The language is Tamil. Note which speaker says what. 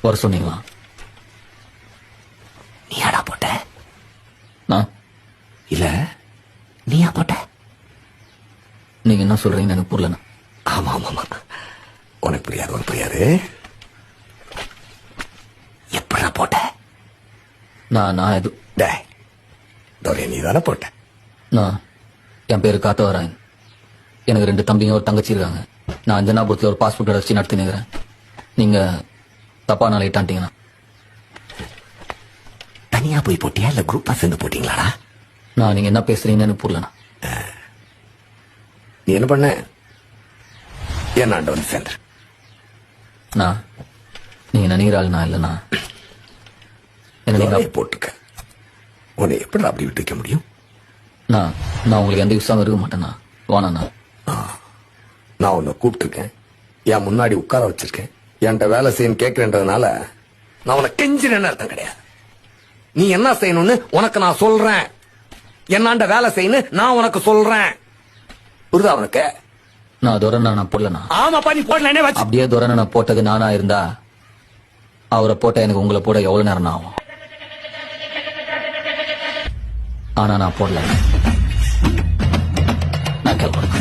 Speaker 1: வர சொன்னீங்களா?
Speaker 2: நீயாடா போட்ட?
Speaker 1: நான்
Speaker 2: இல்ல நீயா போட்ட?
Speaker 1: நீங்க என்ன சொல்றீங்கன்னு எனக்கு புரியலண்ணா.
Speaker 2: ஆமா ஆமா ஆமா, உனக்கு புரியாது உனக்கு புரியாது. எப்படா போட்ட?
Speaker 1: நான் எது
Speaker 2: நீ தானே போட்ட?
Speaker 1: நான் என் பேரு காத்தவராயன். எனக்கு 2 தம்பிங்க ஒரு தங்கச்சி இருக்காங்க. நான் அஞ்சனாபுரத்தில் ஒரு பாஸ்போர்ட் வச்சு நடத்தினுக்கிறேன். நீங்க தப்பா நாள் இட்டான்ட்டீங்கண்ணா.
Speaker 2: தனியா போய் போட்டியா இல்ல குரூப்பா சேர்ந்து போட்டீங்களாடா?
Speaker 1: நான் நீங்க என்ன பேசுறீங்கன்னு எனக்கு புரியலண்ணா.
Speaker 2: நீ என்ன பண்ண? என்னாண்ட வந்து சேர்ந்து
Speaker 1: நான் நீங்க நினைக்கிற ஆள் நான் இல்லைண்ணா. என்ன நீங்க
Speaker 2: போட்டிருக்க, உன்னை எப்படி அப்படி விட்டு வைக்க முடியும்?
Speaker 1: நான் உங்களுக்கு எந்த யூஸாகவும் இருக்க மாட்டேண்ணா. வாண்ணா.
Speaker 2: நான் உன்னை கூப்பிட்டுருக்கேன், என் முன்னாடி உட்கார வச்சிருக்கேன், என்கிட்ட வேலை செய்யணும் கேட்கிறேன்றதுனால நான் உனக்கு கெஞ்சினேன்னு அர்த்தம் கிடையாது. நீ என்ன செய்யணும்னு உனக்கு நான் சொல்றேன், என்னாண்ட வேலை செய்யணும் நான் உனக்கு சொல்றேன். புரியுதா உனக்கு?
Speaker 1: நான் துரண்ணா நான் போடலண்ணா.
Speaker 2: ஆமாப்பா, நீ போடலனே வச்சு.
Speaker 1: அப்படியே துரண்ணா நான் போட்டது நானா இருந்தா அவரை போட்ட எனக்கு உங்களை போட எவ்வளவு நேரம் ஆகும்? ஆனா நான் போடல. நான் கேட்கணும்.